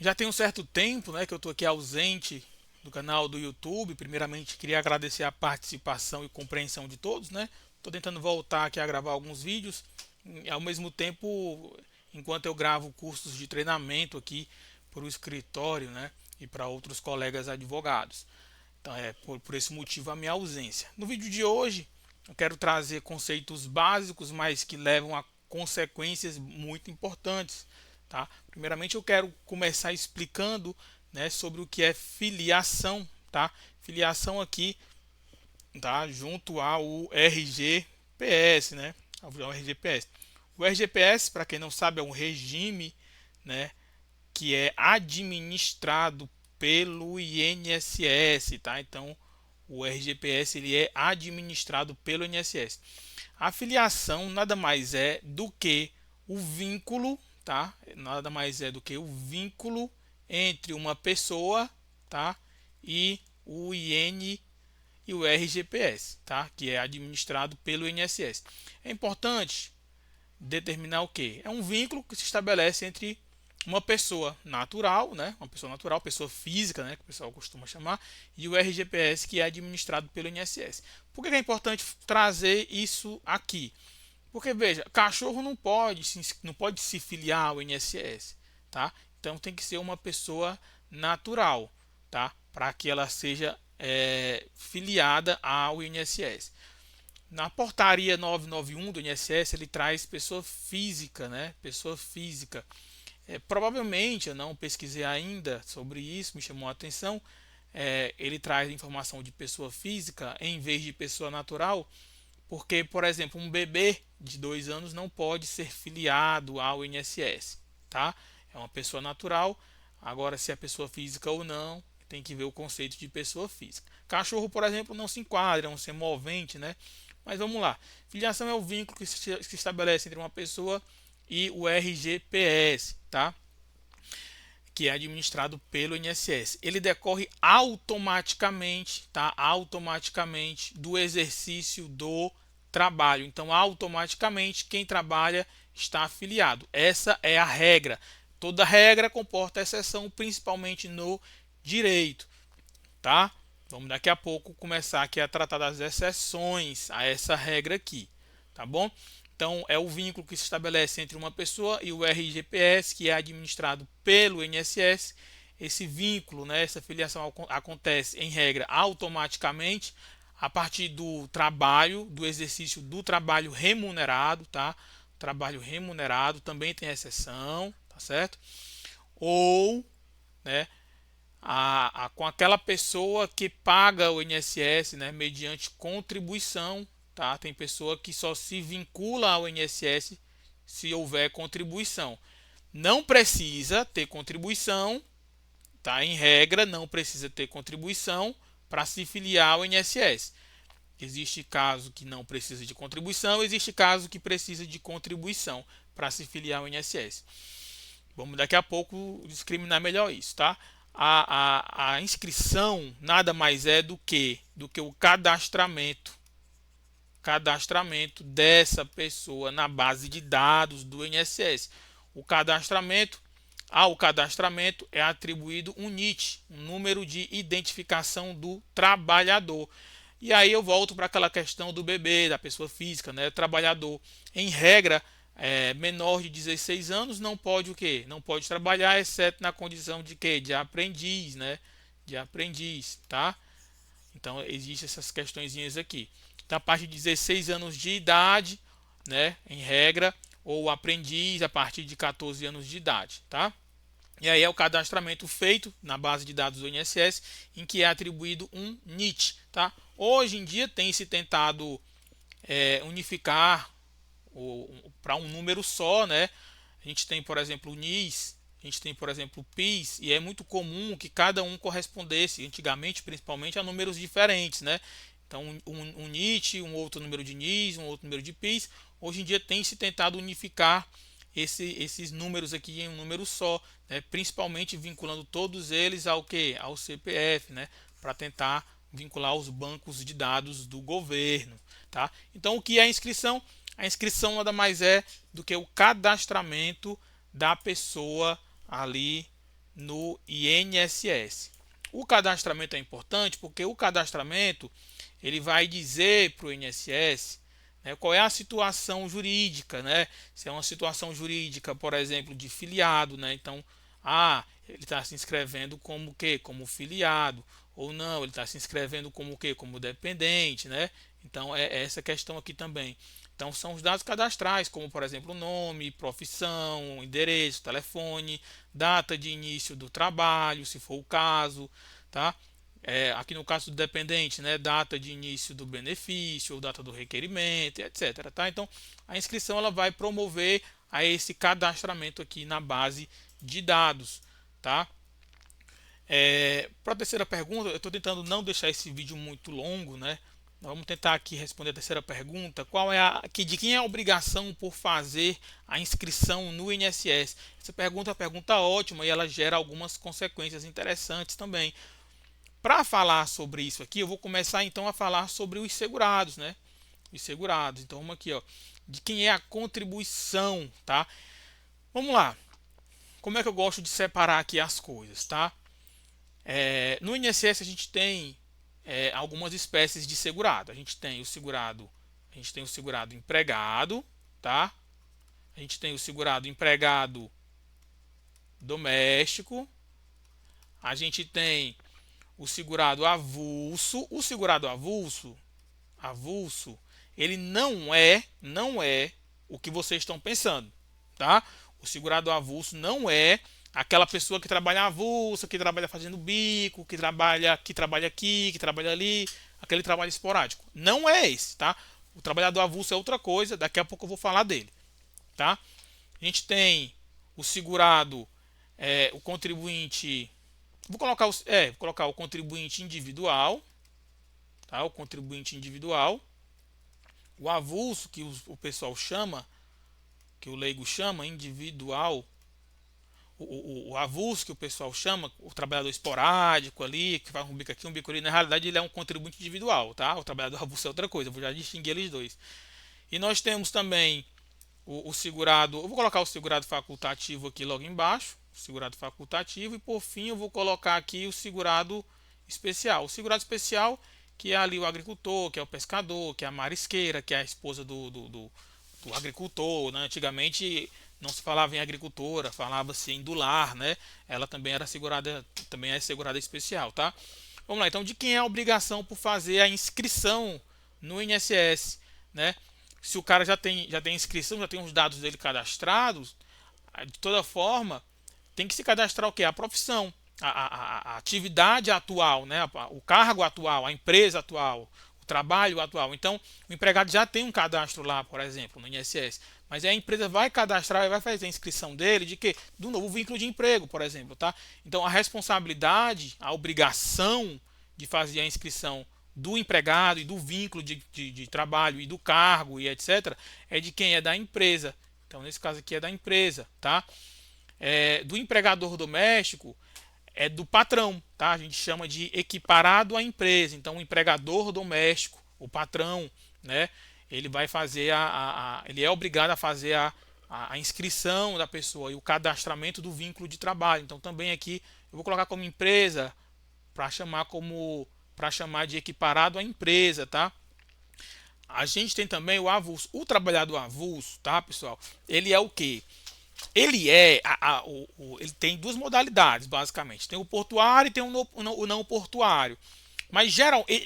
Já tem um certo tempo, né, que eu estou aqui ausente do canal do YouTube. Primeiramente, queria agradecer a participação e compreensão de todos, né? Estou tentando voltar aqui a gravar alguns vídeos. E, ao mesmo tempo, enquanto eu gravo cursos de treinamento aqui para o escritório, né, e para outros colegas advogados. Então, é por esse motivo a minha ausência. No vídeo de hoje, eu quero trazer conceitos básicos, mas que levam a consequências muito importantes. Tá? Primeiramente, eu quero começar explicando, né, sobre o que é filiação. Tá? Filiação aqui, tá, junto ao RGPS. Né? Ao RGPS. O RGPS, para quem não sabe, é um regime, né, que é administrado pelo INSS, tá? Então, o RGPS ele é administrado pelo INSS. A filiação nada mais é do que o vínculo, tá? Nada mais é do que o vínculo entre uma pessoa, tá? E o IN e o RGPS, tá? Que é administrado pelo INSS. É importante determinar o que? É um vínculo que se estabelece entre uma pessoa natural, né? Uma pessoa natural, pessoa física, né? Que o pessoal costuma chamar, e o RGPS, que é administrado pelo INSS. Por que é importante trazer isso aqui? Porque, veja, cachorro não pode se filiar ao INSS, tá? Então tem que ser uma pessoa natural, tá? Para que ela seja filiada ao INSS. Na portaria 991 do INSS, ele traz pessoa física, né? Pessoa física. Provavelmente, eu não pesquisei ainda sobre isso, me chamou a atenção. Ele traz informação de pessoa física em vez de pessoa natural, porque, por exemplo, um bebê de 2 anos não pode ser filiado ao INSS, tá? É uma pessoa natural. Agora, se é pessoa física ou não, tem que ver o conceito de pessoa física. Cachorro, por exemplo, não se enquadra, é um semovente, né? Mas vamos lá. Filiação é o vínculo que se estabelece entre uma pessoa e o RGPS, tá? Que é administrado pelo INSS. Ele decorre automaticamente, tá? Automaticamente do exercício do trabalho. Então, automaticamente quem trabalha está afiliado. Essa é a regra. Toda regra comporta exceção, principalmente no direito, tá? Vamos daqui a pouco começar aqui a tratar das exceções a essa regra aqui, tá bom? Então, é o vínculo que se estabelece entre uma pessoa e o RGPS, que é administrado pelo INSS. Esse vínculo, né, essa filiação acontece, em regra, automaticamente a partir do trabalho, do exercício do trabalho remunerado, tá? Trabalho remunerado também tem exceção, tá certo? Ou, né, com aquela pessoa que paga o INSS, né, mediante contribuição, tá? Tem pessoa que só se vincula ao INSS se houver contribuição. Não precisa ter contribuição, tá? Em regra, não precisa ter contribuição para se filiar ao INSS. Existe caso que não precisa de contribuição, existe caso que precisa de contribuição para se filiar ao INSS. Vamos daqui a pouco discriminar melhor isso, tá? A inscrição nada mais é do que o cadastramento dessa pessoa na base de dados do INSS. O cadastramento, ao cadastramento é atribuído um NIT, um número de identificação do trabalhador. E aí eu volto para aquela questão do bebê, da pessoa física, né? O trabalhador, em regra, menor de 16 anos não pode o quê? Não pode trabalhar, exceto na condição de quê? De aprendiz, né? De aprendiz, tá? Então existem essas questõezinhas aqui. Então, a partir de 16 anos de idade, né? Em regra, ou aprendiz a partir de 14 anos de idade, tá? E aí é o cadastramento feito na base de dados do INSS, em que é atribuído um NIT, tá? Hoje em dia tem se tentado unificar para um número só, né? A gente tem, por exemplo, o NIS, a gente tem, por exemplo, o PIS, e é muito comum que cada um correspondesse, antigamente, principalmente, a números diferentes, né? Então, um NIT, um outro número de NIS, um outro número de PIS. Hoje em dia tem se tentado unificar esses números aqui em um número só, né? Principalmente vinculando todos eles ao que? Ao CPF, né? Para tentar vincular os bancos de dados do governo, tá? Então, o que é a inscrição? A inscrição nada mais é do que o cadastramento da pessoa ali no INSS. O cadastramento é importante porque o cadastramento ele vai dizer para o INSS, né, qual é a situação jurídica, né? Se é uma situação jurídica, por exemplo, de filiado, né? Então, ele está se inscrevendo como quê? Como filiado, ou não, ele está se inscrevendo como quê? Como dependente, né? Então, é essa questão aqui também. Então, são os dados cadastrais, como por exemplo, nome, profissão, endereço, telefone, data de início do trabalho, se for o caso, tá? Aqui no caso do dependente, né, data de início do benefício, ou data do requerimento, etc. Tá? Então, a inscrição ela vai promover a esse cadastramento aqui na base de dados. Tá? Para a terceira pergunta, eu estou tentando não deixar esse vídeo muito longo, né? Vamos tentar aqui responder a terceira pergunta. De quem é a obrigação por fazer a inscrição no INSS? Essa pergunta é uma pergunta ótima e ela gera algumas consequências interessantes também. Para falar sobre isso aqui, eu vou começar então a falar sobre os segurados, né? Os segurados. Então vamos aqui, ó, de quem é a contribuição, tá? Vamos lá. Como é que eu gosto de separar aqui as coisas, tá? No INSS a gente tem algumas espécies de segurado. A gente tem o segurado empregado, tá? A gente tem o segurado empregado doméstico. A gente tem o segurado avulso. O segurado avulso, ele não é o que vocês estão pensando, tá? O segurado avulso não é aquela pessoa que trabalha avulsa, que trabalha fazendo bico, que trabalha aqui, que trabalha ali, aquele trabalho esporádico. Não é esse, tá? O trabalhador avulso é outra coisa, daqui a pouco eu vou falar dele, tá? A gente tem o segurado, o contribuinte. Vou colocar o contribuinte individual, tá? O contribuinte individual. O avulso, que o pessoal chama, que o leigo chama, individual. O avulso, que o pessoal chama, o trabalhador esporádico ali, que faz um bico aqui, um bico ali, na realidade ele é um contribuinte individual, tá? O trabalhador avulso é outra coisa, eu vou já distinguir eles dois. E nós temos também o segurado, eu vou colocar o segurado facultativo aqui logo embaixo, o segurado facultativo, e por fim eu vou colocar aqui o segurado especial. O segurado especial, que é ali o agricultor, que é o pescador, que é a marisqueira, que é a esposa do agricultor, né? Antigamente não se falava em agricultora, falava-se em do lar, né? Ela também era segurada, também é segurada especial, tá? Vamos lá, então de quem é a obrigação por fazer a inscrição no INSS, né? Se o cara já tem inscrição, já tem os dados dele cadastrados, de toda forma, tem que se cadastrar o quê? A profissão, a atividade atual, né? O cargo atual, a empresa atual, o trabalho atual. Então, o empregado já tem um cadastro lá, por exemplo, no INSS. Mas aí a empresa vai cadastrar e vai fazer a inscrição dele de quê? Do novo vínculo de emprego, por exemplo, tá? Então, a responsabilidade, a obrigação de fazer a inscrição do empregado e do vínculo de trabalho e do cargo e etc. é de quem é da empresa. Então, nesse caso aqui é da empresa, tá? Do empregador doméstico é do patrão, tá? A gente chama de equiparado à empresa. Então, o empregador doméstico, o patrão, né? Ele vai fazer ele é obrigado a fazer a inscrição da pessoa e o cadastramento do vínculo de trabalho. Então, também aqui eu vou colocar como empresa para chamar de equiparado à empresa, tá? A gente tem também o avulso, o trabalhador avulso, tá, pessoal? Ele é o quê? Ele ele tem duas modalidades, basicamente. Tem o portuário e tem o não portuário. Mas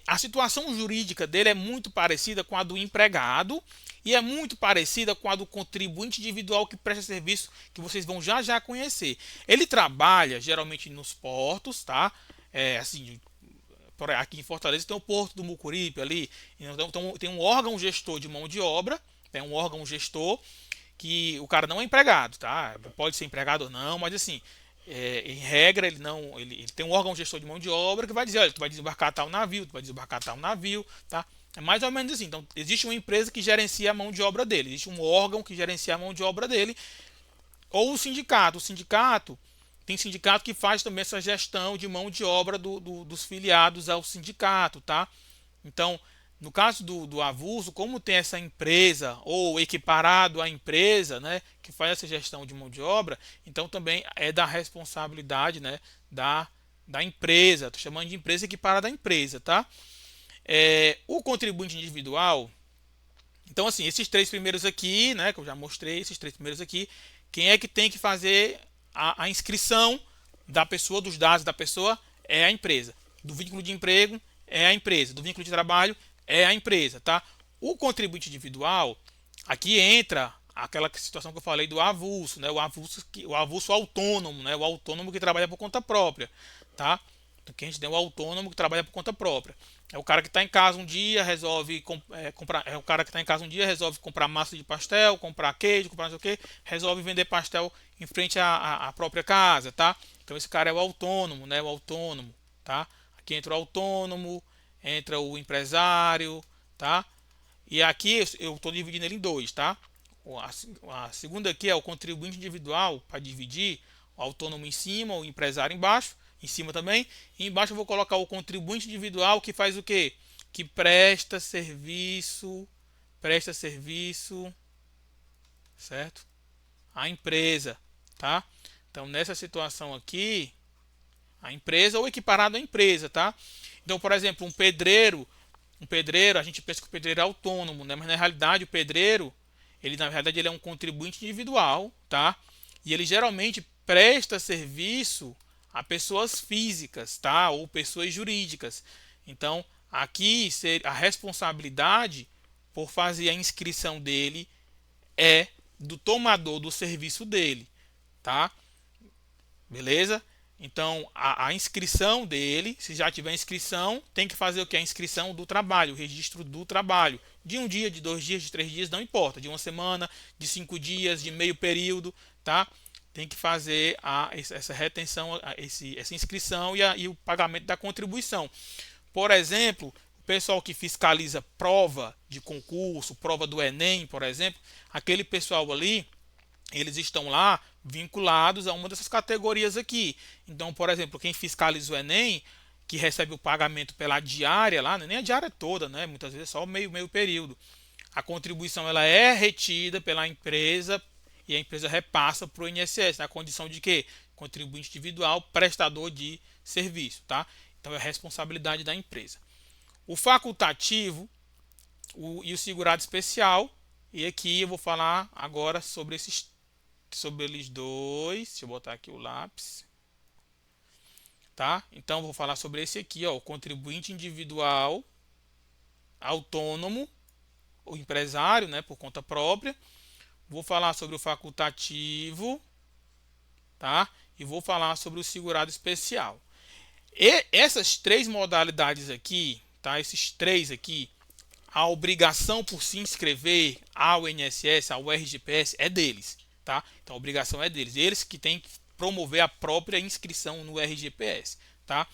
a situação jurídica dele é muito parecida com a do empregado e é muito parecida com a do contribuinte individual que presta serviço, que vocês vão já já conhecer. Ele trabalha geralmente nos portos, tá? Assim, aqui em Fortaleza tem o Porto do Mucuripe ali, então tem um órgão gestor de mão de obra, tem um órgão gestor que o cara não é empregado, tá? Pode ser empregado ou não, mas assim, em regra ele tem um órgão gestor de mão de obra que vai dizer, olha, tu vai desembarcar tal navio, tu vai desembarcar tal navio, tá? É mais ou menos assim. Então, existe uma empresa que gerencia a mão de obra dele, existe um órgão que gerencia a mão de obra dele, ou o sindicato. O sindicato tem sindicato que faz também essa gestão de mão de obra dos filiados ao sindicato, tá? Então, No caso do avulso, como tem essa empresa ou equiparado à empresa, né, que faz essa gestão de mão de obra, então também é da responsabilidade, né, da, da empresa. Estou chamando de empresa equiparada à empresa, tá? O contribuinte individual, então assim, esses três primeiros aqui, né, que eu já mostrei, esses três primeiros aqui, quem é que tem que fazer a inscrição da pessoa, dos dados da pessoa, é a empresa. Do vínculo de emprego é a empresa, do vínculo de trabalho é a empresa, tá? O contribuinte individual, aqui entra aquela situação que eu falei do avulso, né? O avulso autônomo, né? O autônomo que trabalha por conta própria, tá? Então, que a gente tem o autônomo que trabalha por conta própria. É o cara que está em casa um dia, resolve comprar. É o cara que está em casa um dia, resolve comprar massa de pastel, comprar queijo, comprar não sei o que, resolve vender pastel em frente à própria casa, tá? Então esse cara é o autônomo, né? O autônomo, tá? Aqui entra o autônomo, entra o empresário, tá? E aqui eu estou dividindo ele em dois, tá? A segunda aqui é o contribuinte individual para dividir, o autônomo em cima, o empresário embaixo, em cima também. E embaixo eu vou colocar o contribuinte individual que faz o quê? Que presta serviço, certo? À empresa, tá? Então nessa situação aqui, a empresa ou equiparado à empresa, tá? Então, por exemplo, um pedreiro, a gente pensa que o pedreiro é autônomo, né? Mas na realidade o pedreiro, ele na verdade ele é um contribuinte individual, tá? E ele geralmente presta serviço a pessoas físicas, tá? Ou pessoas jurídicas. Então, aqui a responsabilidade por fazer a inscrição dele é do tomador do serviço dele, tá? Beleza? Então, a inscrição dele, se já tiver inscrição, tem que fazer o que? A inscrição do trabalho, o registro do trabalho. De um dia, de 2 dias, de 3 dias, não importa. De uma semana, de 5 dias, de meio período, tá? Tem que fazer essa retenção, essa inscrição e o pagamento da contribuição. Por exemplo, o pessoal que fiscaliza prova de concurso, prova do Enem, por exemplo, aquele pessoal ali, eles estão lá vinculados a uma dessas categorias aqui. Então, por exemplo, quem fiscaliza o Enem, que recebe o pagamento pela diária lá, nem a diária toda, né? Muitas vezes é só meio período. A contribuição ela é retida pela empresa e a empresa repassa para o INSS, na condição de que contribuinte individual, prestador de serviço, tá? Então é responsabilidade da empresa. O facultativo e o segurado especial, e aqui eu vou falar agora sobre eles dois. Deixa eu botar aqui o lápis, tá? Então vou falar sobre esse aqui, ó, o contribuinte individual autônomo, o empresário, né, por conta própria. Vou falar sobre o facultativo, tá? E vou falar sobre o segurado especial. E essas três modalidades aqui, tá? Esses três aqui, a obrigação por se inscrever ao INSS, ao RGPS, é deles, tá? Então a obrigação é deles. Eles que têm que promover a própria inscrição no RGPS, tá?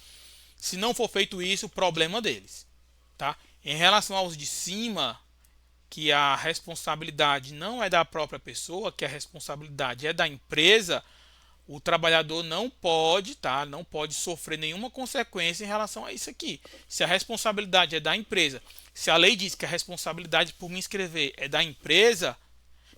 Se não for feito isso, problema deles, tá? Em relação aos de cima, que a responsabilidade não é da própria pessoa, que a responsabilidade é da empresa, o trabalhador não pode, tá? Não pode sofrer nenhuma consequência em relação a isso aqui. Se a responsabilidade é da empresa, se a lei diz que a responsabilidade por me inscrever é da empresa,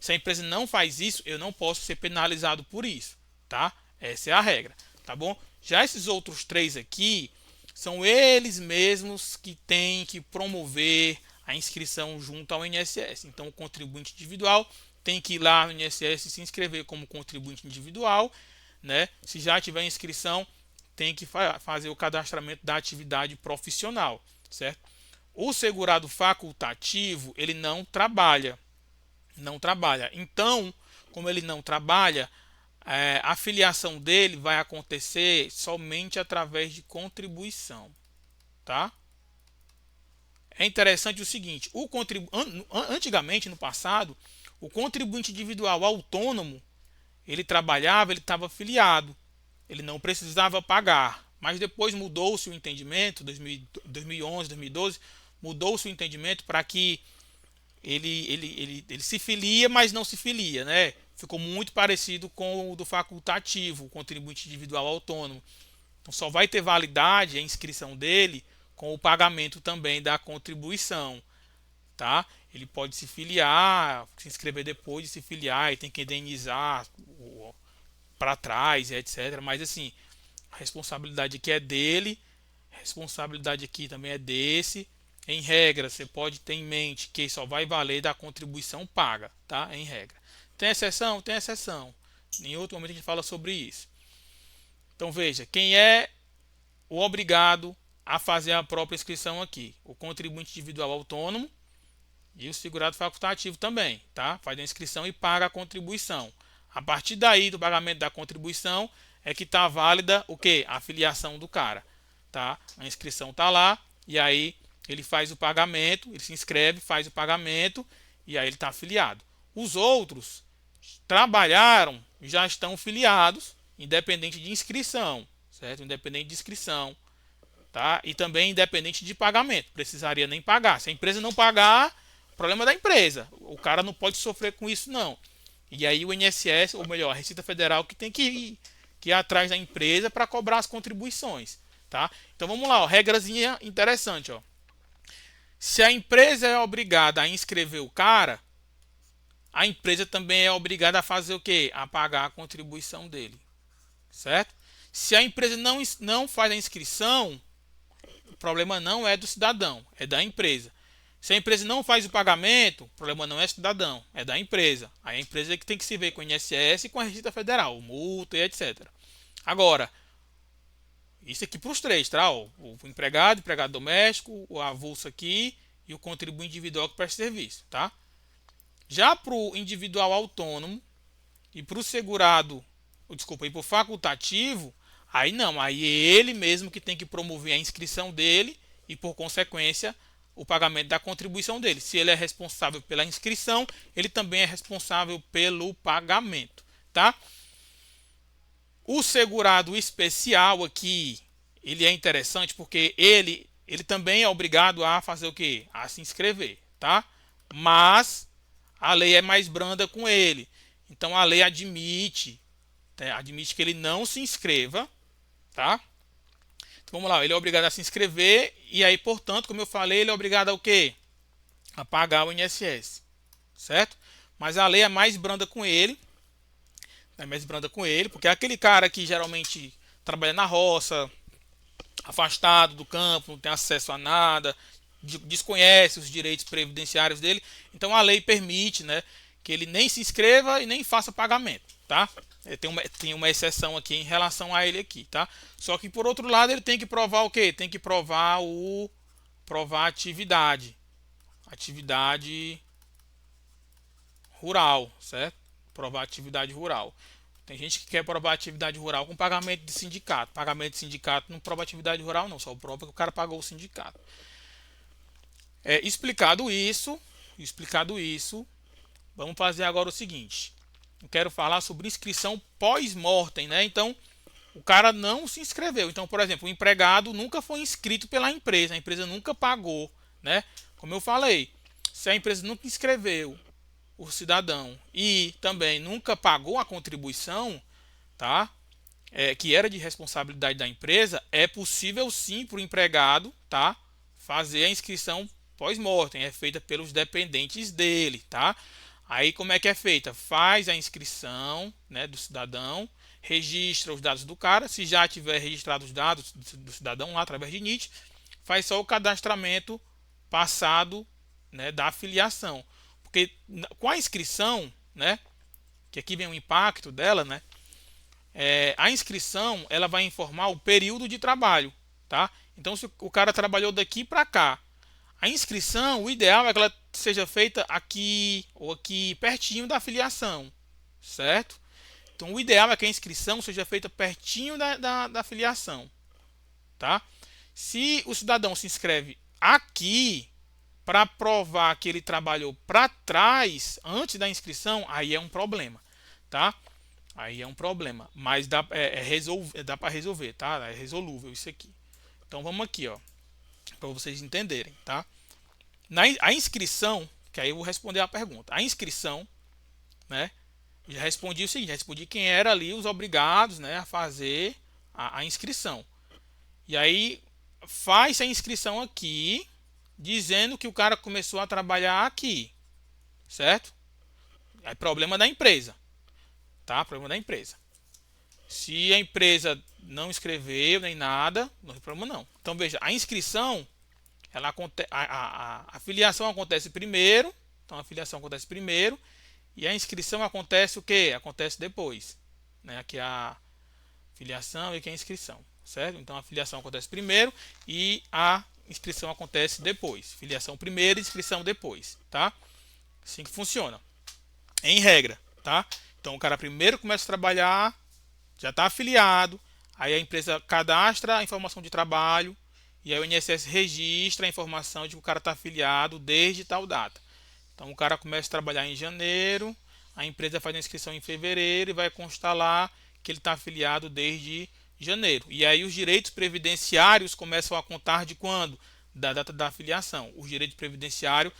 se a empresa não faz isso, eu não posso ser penalizado por isso, tá? Essa é a regra, tá bom? Já esses outros três aqui são eles mesmos que têm que promover a inscrição junto ao INSS. Então, o contribuinte individual tem que ir lá no INSS e se inscrever como contribuinte individual, né? Se já tiver inscrição, tem que fazer o cadastramento da atividade profissional, certo? O segurado facultativo, ele não trabalha. Não trabalha. Então, como ele não trabalha, a filiação dele vai acontecer somente através de contribuição, tá? É interessante o seguinte, antigamente, no passado, o contribuinte individual autônomo, ele trabalhava, ele estava afiliado, ele não precisava pagar. Mas depois mudou-se o entendimento, 2011, 2012, mudou-se o entendimento para que ele se filia, mas não se filia, né? Ficou muito parecido com o do facultativo, o contribuinte individual autônomo. Então só vai ter validade a inscrição dele com o pagamento também da contribuição, tá? Ele pode se filiar, se inscrever depois de se filiar e tem que indenizar para trás, etc. Mas assim, a responsabilidade aqui é dele, a responsabilidade aqui também é desse. Em regra, você pode ter em mente que só vai valer da contribuição paga, tá? Em regra. Tem exceção? Tem exceção. Em outro momento a gente fala sobre isso. Então veja, quem é o obrigado a fazer a própria inscrição aqui? O contribuinte individual autônomo e o segurado facultativo também, tá? Faz a inscrição e paga a contribuição. A partir daí do pagamento da contribuição é que está válida o que? A filiação do cara, tá? A inscrição está lá e aí ele faz o pagamento, ele se inscreve, faz o pagamento e aí ele está afiliado. Os outros trabalharam, já estão filiados, independente de inscrição, certo? Independente de inscrição, tá? E também independente de pagamento, precisaria nem pagar. Se a empresa não pagar, problema da empresa. O cara não pode sofrer com isso, não. E aí o INSS, ou melhor, a Receita Federal, que tem que ir atrás da empresa para cobrar as contribuições, tá? Então vamos lá, ó, regrazinha interessante, ó. Se a empresa é obrigada a inscrever o cara, a empresa também é obrigada a fazer o quê? A pagar a contribuição dele, certo? Se a empresa não faz a inscrição, o problema não é do cidadão, é da empresa. Se a empresa não faz o pagamento, o problema não é do cidadão, é da empresa. Aí a empresa é que tem que se ver com o INSS e com a Receita Federal, multa e etc. Agora, isso aqui para os três, tá? O empregado doméstico, o avulso aqui e o contribuinte individual que presta serviço, tá? Já para o individual autônomo e para o segurado, desculpa, e para o facultativo, aí não, aí é ele mesmo que tem que promover a inscrição dele e, por consequência, o pagamento da contribuição dele. Se ele é responsável pela inscrição, ele também é responsável pelo pagamento, tá? O segurado especial aqui, ele é interessante porque ele também é obrigado a fazer o quê? A se inscrever, tá? Mas a lei é mais branda com ele. Então a lei admite que ele não se inscreva, tá? Então vamos lá, ele é obrigado a se inscrever e aí, portanto, como eu falei, ele é obrigado a o quê? A pagar o INSS, certo? Mas a lei é mais branda com ele, porque é aquele cara que geralmente trabalha na roça, afastado do campo, não tem acesso a nada, desconhece os direitos previdenciários dele, então a lei permite, né, que ele nem se inscreva e nem faça pagamento, tá? Tem uma exceção aqui em relação a ele aqui, tá? Só que por outro lado ele tem que provar o quê? Tem que provar a atividade rural, certo? Provar a atividade rural. Tem gente que quer provar atividade rural com pagamento de sindicato. Pagamento de sindicato não prova atividade rural, não. Só prova que o cara pagou o sindicato. Explicado isso, vamos fazer agora o seguinte. Eu quero falar sobre inscrição pós-mortem, né? Então, o cara não se inscreveu. Então, por exemplo, o empregado nunca foi inscrito pela empresa. A empresa nunca pagou, né? Como eu falei, se a empresa nunca inscreveu o cidadão e também nunca pagou a contribuição, tá? Que era de responsabilidade da empresa, é possível sim para o empregado, tá? Fazer a inscrição pós-mortem, é feita pelos dependentes dele, tá? Aí como é que é feita? Faz a inscrição, né, do cidadão, registra os dados do cara, se já tiver registrado os dados do cidadão lá através de NIT, faz só o cadastramento passado, né, da filiação. Porque com a inscrição, né, que aqui vem o impacto dela, né, a inscrição ela vai informar o período de trabalho, tá? Então se o cara trabalhou daqui para cá, a inscrição, o ideal é que ela seja feita aqui ou aqui pertinho da filiação, certo? Então o ideal é que a inscrição seja feita pertinho da filiação, tá? Se o cidadão se inscreve aqui para provar que ele trabalhou para trás antes da inscrição, aí é um problema, tá? Aí é um problema, mas dá para resolver, tá? É resolúvel isso aqui. Então vamos aqui, ó, para vocês entenderem, tá? A inscrição, que aí eu vou responder a pergunta. A inscrição, né? Já respondi o seguinte, já respondi quem era ali os obrigados, né, a fazer a inscrição. E aí faz a inscrição aqui, dizendo que o cara começou a trabalhar aqui, certo? É problema da empresa, tá? Problema da empresa. Se a empresa não escreveu nem nada, não tem problema não. Então veja, a inscrição, a filiação acontece primeiro, então a filiação acontece primeiro e a inscrição acontece o quê? Acontece depois, né? Aqui a filiação e aqui a inscrição, certo? Então a filiação acontece primeiro e a inscrição acontece depois. Filiação primeiro e inscrição depois, tá? Assim que funciona, em regra, tá? Então o cara primeiro começa a trabalhar, já está afiliado, aí a empresa cadastra a informação de trabalho e aí o INSS registra a informação de que o cara está afiliado desde tal data. Então o cara começa a trabalhar em janeiro, a empresa faz a inscrição em fevereiro e vai constar lá que ele está afiliado desde janeiro. E aí os direitos previdenciários começam a contar de quando? Da data da afiliação. Os direitos previdenciários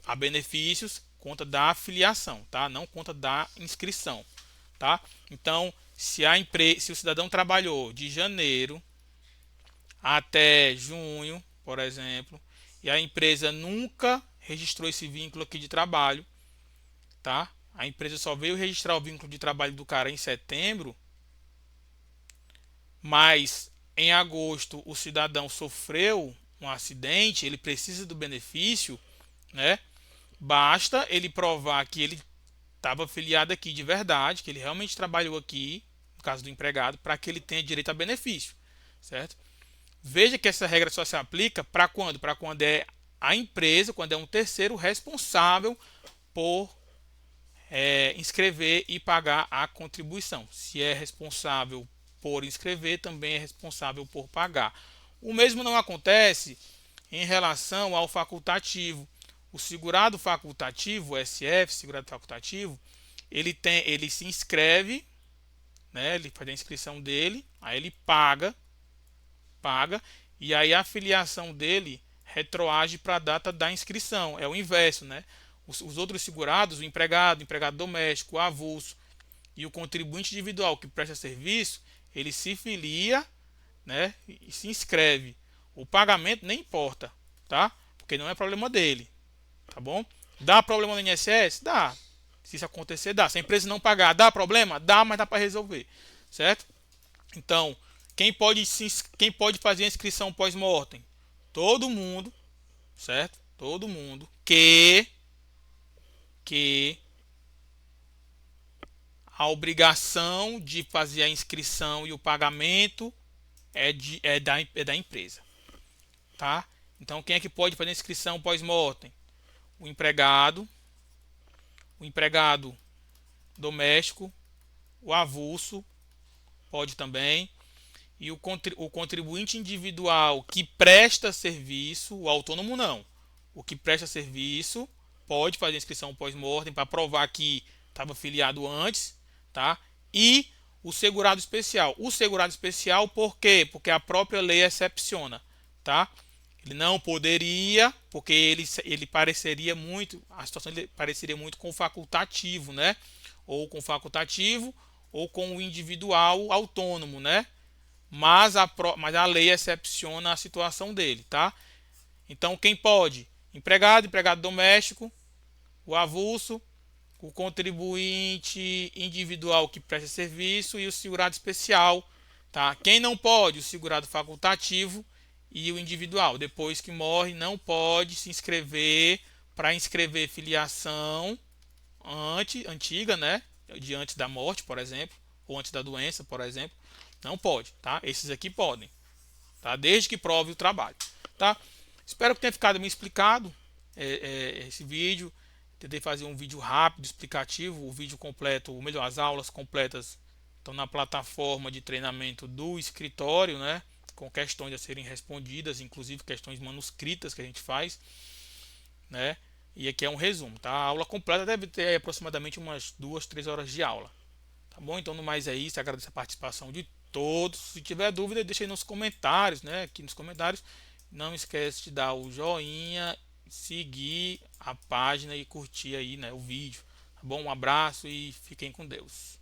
a benefícios conta da afiliação, tá? Não conta da inscrição, tá? Então, se o cidadão trabalhou de janeiro até junho, por exemplo, e a empresa nunca registrou esse vínculo aqui de trabalho, tá? A empresa só veio registrar o vínculo de trabalho do cara em setembro, mas em agosto o cidadão sofreu um acidente, ele precisa do benefício, né? Basta ele provar que ele estava afiliado aqui de verdade, que ele realmente trabalhou aqui, no caso do empregado, para que ele tenha direito a benefício, certo? Veja que essa regra só se aplica para quando? Para quando é a empresa, quando é um terceiro responsável por inscrever e pagar a contribuição. Se é responsável por inscrever, também é responsável por pagar. O mesmo não acontece em relação ao facultativo. O segurado facultativo, o SF, segurado facultativo, ele se inscreve, né? Ele faz a inscrição dele, aí ele paga, e aí a filiação dele retroage para a data da inscrição. É o inverso, né? Os outros segurados, o empregado doméstico, o avulso e o contribuinte individual que presta serviço, ele se filia, né? E se inscreve. O pagamento nem importa, tá? Porque não é problema dele, tá bom? Dá problema no INSS? Dá. Se isso acontecer, dá. Se a empresa não pagar, dá problema? Dá, mas dá para resolver, certo? Então, quem pode fazer a inscrição pós-mortem? Todo mundo, certo? Todo mundo que a obrigação de fazer a inscrição e o pagamento é da empresa, tá? Então, quem é que pode fazer a inscrição pós-mortem? O empregado doméstico, o avulso pode também, e o contribuinte individual que presta serviço, o autônomo não. O que presta serviço pode fazer inscrição pós-mortem para provar que estava filiado antes, tá? E o segurado especial. O segurado especial por quê? Porque a própria lei excepciona, tá? Ele não poderia, porque ele pareceria muito, a situação dele pareceria muito com o facultativo, né? Ou com o facultativo, ou com o individual autônomo, né? Mas a lei excepciona a situação dele, tá? Então, quem pode? Empregado doméstico, o avulso, o contribuinte individual que presta serviço e o segurado especial, tá? Quem não pode? O segurado facultativo e o individual. Depois que morre, não pode se inscrever para inscrever filiação antiga, né? De antes da morte, por exemplo, ou antes da doença, por exemplo. Não pode, tá? Esses aqui podem, tá? Desde que prove o trabalho, tá? Espero que tenha ficado bem explicado esse vídeo. Tentei fazer um vídeo rápido, explicativo. O vídeo completo, ou melhor, as aulas completas estão na plataforma de treinamento do escritório, né? Com questões a serem respondidas, inclusive questões manuscritas que a gente faz, né? E aqui é um resumo, tá? A aula completa deve ter aproximadamente umas 2, 3 horas de aula, tá bom? Então, no mais é isso. Agradeço a participação de todos. Se tiver dúvida, deixa aí nos comentários, né? Aqui nos comentários. Não esquece de dar o joinha, seguir a página e curtir aí, né, o vídeo. Tá bom? Um abraço e fiquem com Deus.